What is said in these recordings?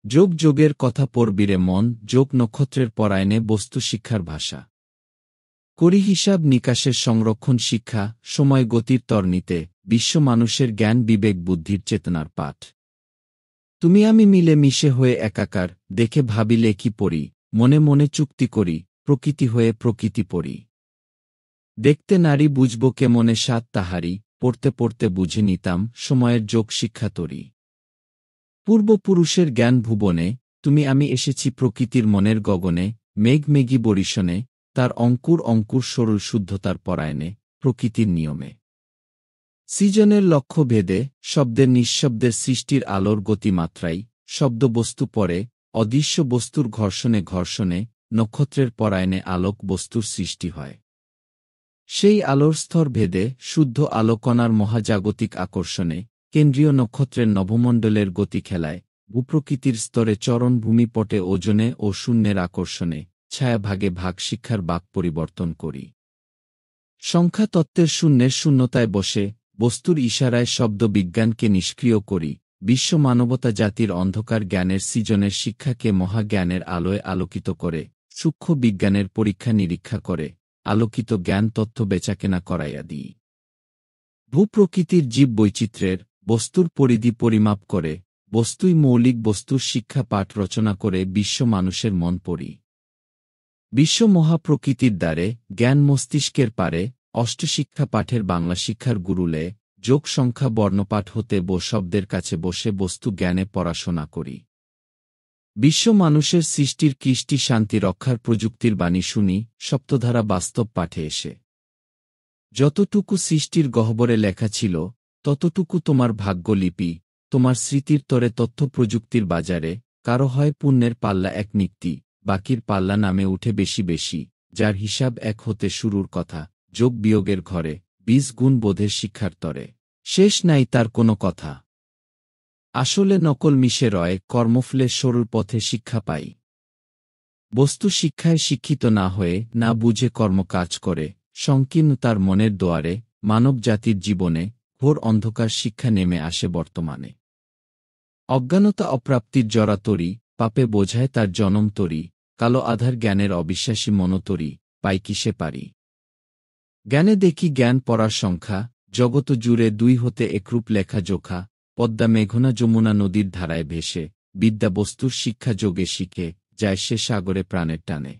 যোগ যোগের কথা পড়বিরে মন, যোগ নক্ষত্রের পরায়ণে বস্তু শিক্ষার ভাষা করি হিসাব নিকাশের সংরক্ষণ শিক্ষা, সময় গতির তরণীতে, বিশ্ব মানুষের জ্ঞান বিবেক বুদ্ধির চেতনার পাঠ। তুমি আমি মিলে মিশে হয়ে একাকার, দেখে ভাবিলে কি পড়ি, মনে মনে চুক্তি করি, প্রকৃতি হয়ে প্রকৃতি পড়ি। দেখতে নারী বুঝব কেমনে স্বাদ তাহারি, পড়তে পড়তে বুঝে নিতাম সময়ের যোগ শিক্ষা তরি। পূর্বপুরুষের জ্ঞান ভুবনে, তুমি আমি এসেছি প্রকৃতির মনের গগনে, মেঘ মেঘী বরিশনে, তার অঙ্কুর অঙ্কুর সরল শুদ্ধতার পরায়ণে, প্রকৃতির নিয়মে। সৃজনের লক্ষ্য ভেদে, শব্দের নিঃশব্দের সৃষ্টির আলোর গতিমাত্রাই, শব্দবস্তু পরে, অদৃশ্য বস্তুর ঘর্ষণে ঘর্ষণে, নক্ষত্রের পরায়ণে আলোক বস্তুর সৃষ্টি হয়। সেই আলোর স্তর ভেদে, শুদ্ধ আলোকণার মহাজাগতিক আকর্ষণে, কেন্দ্রীয় নক্ষত্রের নভমণ্ডলের গতি খেলায়, ভূপ্রকৃতির স্তরে চরণ ভূমিপটে ওজনে ও শূন্যের আকর্ষণে, ছায়া ভাগে ভাগ শিক্ষার বাক পরিবর্তন করি। সংখ্যা তত্ত্বের শূন্যের শূন্যতায় বসে, বস্তুর ইশারায় শব্দ বিজ্ঞানকে নিষ্ক্রিয় করি, বিশ্ব মানবতা জাতির অন্ধকার জ্ঞানের সৃজনের শিক্ষাকে মহাজ্ঞানের আলোয় আলোকিত করে, সূক্ষ্ম বিজ্ঞানের পরীক্ষা নিরীক্ষা করে, আলোকিত জ্ঞান তথ্য বেচাকেনা করাইয়া দিই। ভূপ্রকৃতির জীব বৈচিত্র্যের, বস্তুর পরিধি পরিমাপ করে, বস্তুই মৌলিক বস্তুর শিক্ষা পাঠ রচনা করে বিশ্ব মানুষের মন পড়ি। বিশ্ব মহাপ্রকৃতির দ্বারে, জ্ঞান মস্তিষ্কের পারে, অষ্টশিক্ষা পাঠের বাংলা শিক্ষার গুরুলে, যোগ সংখ্যা বর্ণপাঠ হতে শব্দের কাছে বসে বস্তু জ্ঞানে পড়াশোনা করি। বিশ্ব মানুষের সৃষ্টির কৃষ্টি শান্তি রক্ষার প্রযুক্তির বাণী শুনি, সপ্তধারা বাস্তব পাঠে এসে। যতটুকু সৃষ্টির গহ্বরে লেখা ছিল, ততটুকু তোমার ভাগ্যলিপি, তোমার স্মৃতির তরে তথ্য প্রযুক্তির বাজারে, কারো হয় পুণ্যের পাল্লা এক নিত্যি, বাকির পাল্লা নামে উঠে বেশি বেশি, যার হিসাব এক হতে শুরুর কথা, যোগ বিয়োগের ঘরে, ২০ গুণ বোধের শিক্ষার তরে, শেষ নাই তার কোনো কথা। আসলে নকল মিশে রয়, কর্মফলে সরল পথে শিক্ষা পাই। বস্তু শিক্ষায় শিক্ষিত না হয়ে, না বুঝে কর্মকাজ করে, সংকীর্ণ তার মনের দোয়ারে, মানব জাতির জীবনে, ঘোর অন্ধকার শিক্ষা নেমে আসে বর্তমানে। অজ্ঞানতা অপ্রাপ্তির জরাতরি, পাপে বোঝায় তার জনম তরি, কালো আধার জ্ঞানের অবিশ্বাসী মনতরি, পাই কিসে পারি। জ্ঞানে দেখি জ্ঞান পড়ার সংখ্যা, জগত জুড়ে ২ হতে একরূপ লেখা জোখা, পদ্মা মেঘনা যমুনা নদীর ধারায় ভেসে, বিদ্যা বস্তুর শিক্ষা যোগে শিখে, যায় সে সাগরে প্রাণের টানে।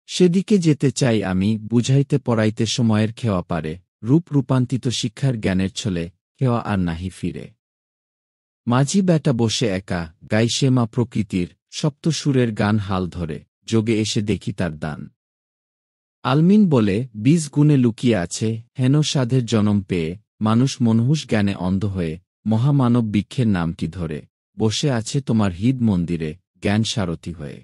সেদিকে যেতে চাই আমি, বুঝাইতে পড়াইতে সময়ের খেওয়া পারে, রূপ রূপান্তিত শিক্ষার জ্ঞানের ছলে, খেওয়া আর নাহি ফিরে। মাঝি ব্যাটা বসে একা, গাই সে মা প্রকৃতির, সপ্তসুরের গান হাল ধরে, যোগে এসে দেখি তার দান। আলমিন বলে, ২০ গুণে লুকিয়ে আছে, হেন সাধের জনম পেয়ে, মানুষ মনহুষ জ্ঞানে অন্ধ হয়ে, মহামানব বৃক্ষের নামটি ধরে, বসে আছে তোমার হৃদ মন্দিরে, জ্ঞান সারথি হয়ে।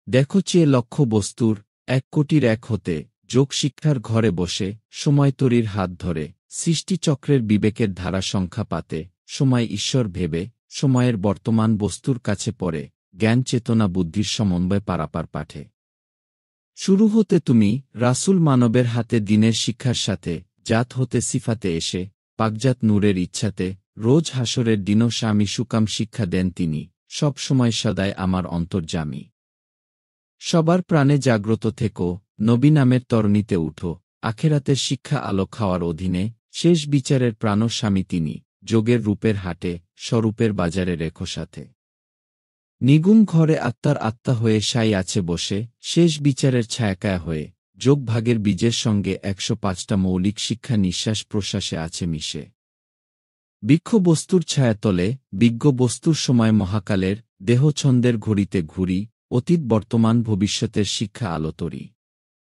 দেখো চেয়ে লক্ষ্য বস্তুর, ১ কোটির ১ হতে, যোগ শিক্ষার ঘরে বসে, সময় তরীর হাত ধরে, সৃষ্টিচক্রের বিবেকের ধারা সংখ্যা পাতে, সময় ঈশ্বর ভেবে, সময়ের বর্তমান বস্তুর কাছে পড়ে, জ্ঞান চেতনা বুদ্ধির সমন্বয় পারাপার পাঠে। শুরু হতে তুমি, রাসূল মানবের হাতে দিনের শিক্ষার সাথে, জাত হতে সিফাতে এসে, পাকজাত নূরের ইচ্ছাতে, রোজ হাসরের দিনও স্বামী সুকাম শিক্ষা দেন তিনি, সব সময় সদায় আমার অন্তর্যামী। সবার প্রাণে জাগ্রত থেকো, নবী নামের তরণীতে উঠো, আখেরাতের শিক্ষা আলো খাওয়ার অধীনে, শেষ বিচারের প্রাণস্বামী তিনি, যোগের রূপের হাটে, স্বরূপের বাজারে রেখো সাথে। নিগুণ ঘরে আত্মার আত্মা হয়ে সাই আছে বসে, শেষ বিচারের ছায়াকায়া হয়ে, যোগ ভাগের বীজের সঙ্গে ১০৫টা মৌলিক শিক্ষা নিঃশ্বাস প্রশ্বাসে আছে মিশে। বৃক্ষ বস্তুর ছায়াতলে, বিজ্ঞ বস্তুর সময় মহাকালের, দেহ ছন্দের ঘড়িতে ঘুরি, অতীত বর্তমান ভবিষ্যতের শিক্ষা আলোতরি।